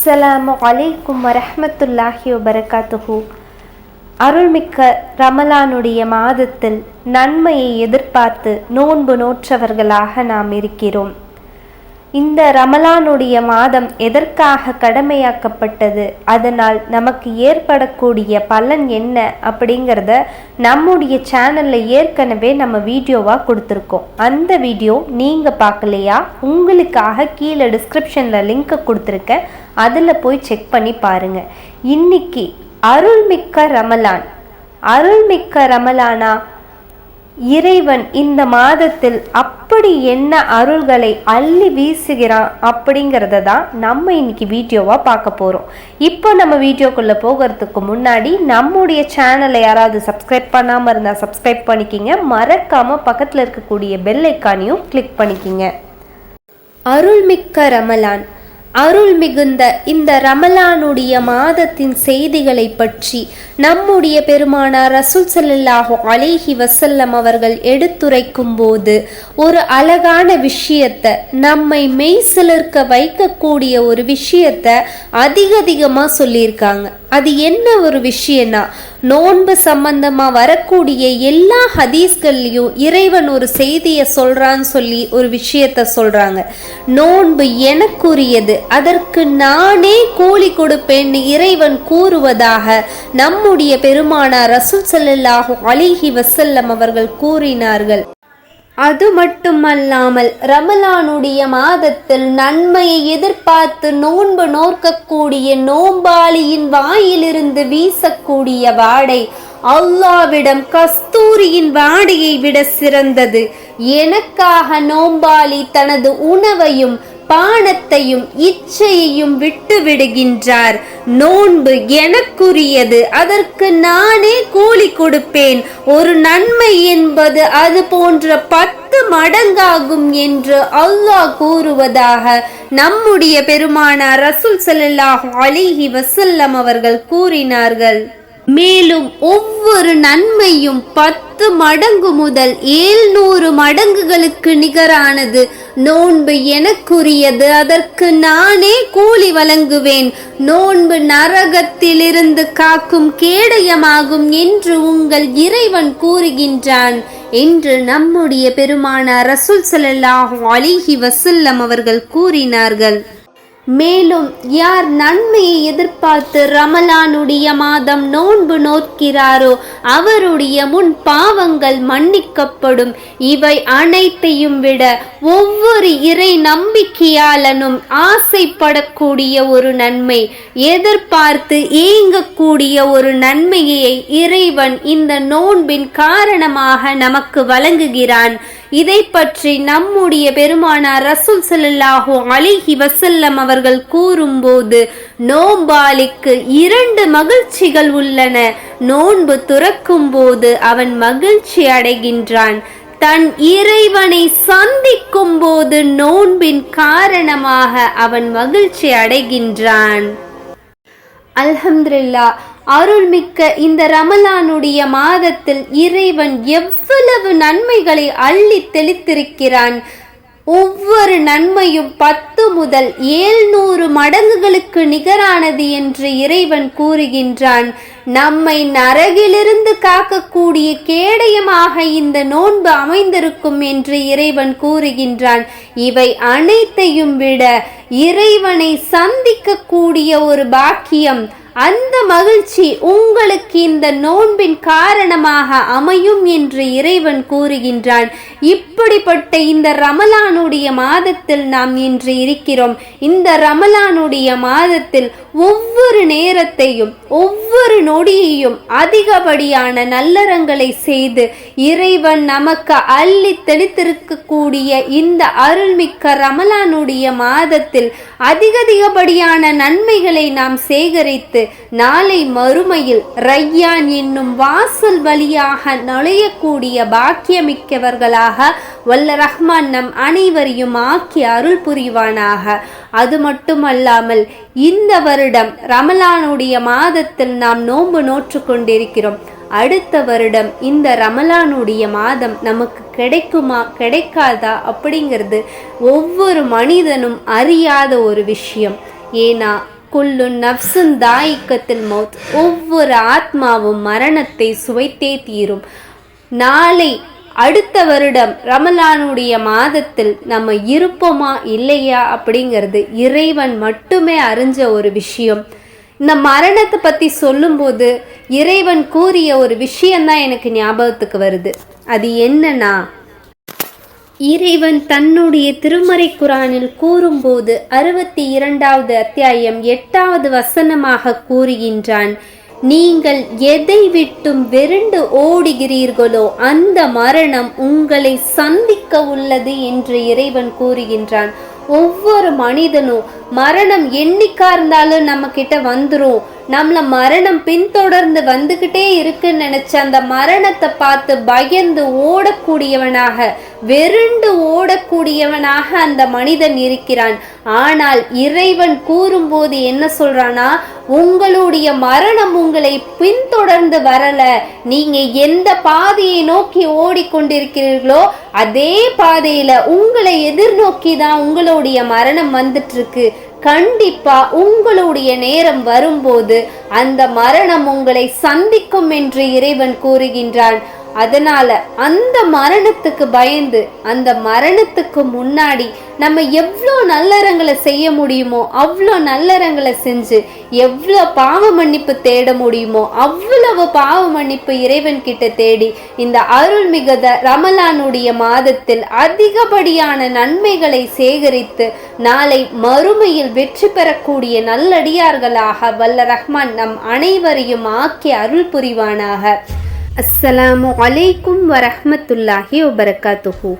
அஸ்ஸலாமு அலைக்கும் வரஹ்மத்துல்லாஹி வபரகாத்துஹு. அருள்மிக்க ரமலானுடைய மாதத்தில் நன்மையை எதிர்பார்த்து நோன்பு நோற்றவர்களாக நாம் இருக்கிறோம். இந்த ரமலானுடைய மாதம் எதற்காக கடமையாக்கப்பட்டது, அதனால் நமக்கு ஏற்படக்கூடிய பலன் என்ன அப்படிங்கிறத நம்முடைய சேனலில் ஏற்கனவே நம்ம வீடியோவாக கொடுத்துருக்கோம். அந்த வீடியோ நீங்கள் பார்க்கலையா, உங்களுக்காக கீழே டிஸ்கிரிப்ஷனில் லிங்க்கை கொடுத்துருக்கேன், அதில் போய் செக் பண்ணி பாருங்கள். இன்னைக்கு அருள்மிக்க ரமலானா, இறைவன் இந்த மாதத்தில் அப்படி என்ன அருள்களை அள்ளி வீசுகிறான் அப்படிங்கிறத தான் நம்ம இன்னைக்கு வீடியோவாக பார்க்க போகிறோம். இப்போ நம்ம வீடியோக்குள்ளே போகிறதுக்கு முன்னாடி நம்முடைய சேனலை யாராவது சப்ஸ்கிரைப் பண்ணாமல் இருந்தால் சப்ஸ்கிரைப் பண்ணிக்கிங்க, மறக்காமல் பக்கத்தில் இருக்கக்கூடிய பெல் ஐக்கானையும் கிளிக் பண்ணிக்கிங்க. அருள்மிக்க ரமலான், அருள் மிகுந்த இந்த ரமலானுடைய மாதத்தின் செய்திகளை பற்றி நம்முடைய பெருமானார் ரசூல் ஸல்லல்லாஹு அலைஹி வஸல்லம் அவர்கள் எடுத்துரைக்கும் போது ஒரு அழகான விஷயத்தை, நம்மை மெய்சிலிர்க்க வைக்கக்கூடிய ஒரு விஷயத்தை அதிகமாக சொல்லியிருக்காங்க. அது என்ன ஒரு விஷயம்னா, நோன்பு சம்பந்தமா வரக்கூடிய எல்லா ஹதீஸ்கள்லையும் இறைவன் ஒரு செய்தியை சொல்றான்னு சொல்லி ஒரு விஷயத்த சொல்றாங்க. நோன்பு எனக்குரியது, அதற்கு நானே கூலி கொடுப்பேன்னு இறைவன் கூறுவதாக நம்முடைய பெருமானார் ரசூல் ஸல்லல்லாஹு அலைஹி வஸல்லம் அவர்கள் கூறினார்கள். அது மட்டுமல்லாமல் ரமலானுடைய மாதத்தில் நன்மையை எதிர்பார்த்து நோன்பு நோக்கக்கூடிய நோம்பாளியின் வாயிலிருந்து வீசக்கூடிய வாடை அல்லாவிடம் கஸ்தூரியின் வாடையை விட சிறந்தது. எனக்காக நோம்பாளி தனது உணவையும் பானத்தையும் இச்சையையும் விட்டு விடுகின்றார். நோன்பு எனக்குரியது, அதற்கு நானே கூலி கொடுப்பேன். ஒரு நன்மை என்பது அது போன்ற 10 மடங்காகும் என்று அல்லாஹ் கூறுவதாக நம்முடைய பெருமானார் ரசூல் ஸல்லல்லாஹு அலைஹி வஸல்லம் அவர்கள் கூறினார்கள். மேலும் ஒவ்வொரு நன்மையும் 10 மடங்கு முதல் 700 மடங்குகளுக்கு நிகரானது. நோன்பு எனக்குரியது, அதற்கு நானே கூலி வழங்குவேன். நோன்பு நரகத்திலிருந்து காக்கும் கேடயமாகும் என்று உங்கள் இறைவன் கூறுகின்றான் என்று நம்முடைய பெருமானார் ரசூல் ஸல்லல்லாஹு அலைஹி வஸல்லம் அவர்கள் கூறினார்கள். மேலும் யார் நன்மையை எதிர்பார்த்து ரமலானுடைய மாதம் நோன்பு நோக்கிறாரோ அவருடைய முன் பாவங்கள் மன்னிக்கப்படும். இவை அனைத்தையும் விட ஒவ்வொரு இறை நம்பிக்கையாளனும் ஆசைப்படக்கூடிய ஒரு நன்மை, எதிர்பார்த்து ஏங்கக்கூடிய ஒரு நன்மையை இறைவன் இந்த நோன்பின் காரணமாக நமக்கு வழங்குகிறான். இதை பற்றி நம்முடைய பெருமானார் ரசூல் ஸல்லல்லாஹு அலைஹி வஸல்லம் அவர்கள் கூறும்போது, நோம்பாளிக்கு 2 மகிழ்ச்சிகள் உள்ளன. நோன்பு துறக்கும் போது அவன் மகிழ்ச்சி அடைகின்றான். தன் இறைவனை சந்திக்கும் போது நோன்பின் காரணமாக அவன் மகிழ்ச்சி அடைகின்றான். அல்ஹம்துலில்லாஹ். அருள்மிக்க இந்த ரமலானுடைய மாதத்தில் இறைவன் எவ்வளவு நன்மைகளை அள்ளி தெளித்திருக்கிறான். ஒவ்வொரு நன்மையும் 10 முதல் 700 மடங்குகளுக்கு நிகரானது என்று இறைவன் கூறுகின்றான். நம்மை நரகிலிருந்து காக்கக்கூடிய கேடயமாக இந்த நோன்பு அமைந்திருக்கும் என்று இறைவன் கூறுகின்றான். இவை அனைத்தையும் விட இறைவனை சந்திக்கக்கூடிய ஒரு பாக்கியம், அந்த மகிழ்ச்சி உங்களுக்கு இந்த நோன்பின் காரணமாக அமையும் என்று இறைவன் கூறுகின்றான். இப்படிப்பட்ட இந்த ரமலானுடைய மாதத்தில் நாம் இன்று இருக்கிறோம். இந்த ரமலானுடைய மாதத்தில் ஒவ்வொரு நேரத்தையும் ஒவ்வொரு நொடியையும் அதிகப்படியான நல்லறங்களை செய்து இறைவன் நமக்கு அள்ளி தெளித்திருக்கக்கூடிய இந்த அருள்மிக்க ரமலானுடைய மாதத்தில் அதிகப்படியான நன்மைகளை நாம் சேகரித்து நாளை மறுமையில் ரையான் என்னும் வாசல் வழியாக நுழையக்கூடிய பாக்கியமிக்கவர்களாக வல்ல ரஹ்மான் நம் அனைவரையும் ஆக்கி அருள் புரிவானாக. அது மட்டுமல்லாமல் இந்த வருடம் ரமலானுடைய மாதத்தில் நாம் நோன்பு நோற்று கொண்டிருக்கிறோம். அடுத்த வருடம் இந்த ரமலானுடைய மாதம் நமக்கு கிடைக்குமா கிடைக்காதா அப்படிங்கிறது ஒவ்வொரு மனிதனும் அறியாத ஒரு விஷயம். ஏன்னா குல்லு நஃப்ஸுன் தாயிக்கத்துல் மௌத், ஒவ்வொரு ஆத்மாவும் மரணத்தை சுவைத்தே தீரும். நாளை அடுத்த வருடம் ரமலானுடைய மாதத்தில் நம்ம இருப்போமா இல்லையா அப்படிங்கிறது இறைவன் மட்டுமே அறிஞ்ச ஒரு விஷயம். இந்த மரணத்தை பற்றி சொல்லும்போது இறைவன் கூறிய ஒரு விஷயம்தான் எனக்கு ஞாபகத்துக்கு வருது. அது என்னன்னா, இறைவன் தன்னுடைய திருமறை குரானில் கூறும்போது 62வது அத்தியாயம் 8வது வசனமாக கூறுகின்றான், நீங்கள் எதை விட்டும் வெறுண்டு ஓடுகிறீர்களோ அந்த மரணம் உங்களை சந்திக்க உள்ளது என்று இறைவன் கூறுகின்றான். ஒவ்வொரு மனிதனும் மரணம் என்னைக்கா இருந்தாலும் நம்ம கிட்ட வந்துரும், நம்மள மரணம் பின்தொடர்ந்து வந்துகிட்டே இருக்குன்னு நினைச்ச அந்த மரணத்தை பார்த்து பயந்து ஓடக்கூடியவனாக, வெறுண்டு ஓடக்கூடியவனாக அந்த மனிதன் இருக்கிறான். ஆனால் இறைவன் கூறும்போது என்ன சொல்றானா, உங்களுடைய மரணம் உங்களை பின்தொடர்ந்து வரல, நீங்க எந்த பாதையை நோக்கி ஓடிக்கொண்டிருக்கிறீர்களோ அதே பாதையில உங்களை எதிர்நோக்கி தான் உங்களுடைய மரணம் வந்துட்டு இருக்கு. கண்டிப்பா உங்களுடைய நேரம் வரும்போது அந்த மரணம் உங்களை சந்திக்கும் என்று இறைவன் கூறுகின்றான். அதனால அந்த மரணத்துக்கு பயந்து, அந்த மரணத்துக்கு முன்னாடி நம்ம எவ்வளோ நல்லறங்களை செய்ய முடியுமோ அவ்வளோ நல்லறங்களை செஞ்சு, எவ்வளோ பாவ மன்னிப்பு தேட முடியுமோ அவ்வளவு பாவ மன்னிப்பு இறைவன் கிட்ட தேடி இந்த அருள்மிகுத ரமலானுடைய மாதத்தில் அதிகப்படியான நன்மைகளை சேகரித்து நாளை மறுமையில் வெற்றி பெறக்கூடிய நல்லடியார்களாக வல்ல ரஹ்மான் நம் அனைவரையும் ஆக்கி அருள் புரிவானாக. அஸ்ஸலாமு அலைக்கும் வரஹ்மத்துல்லாஹி வபரகாத்துஹு.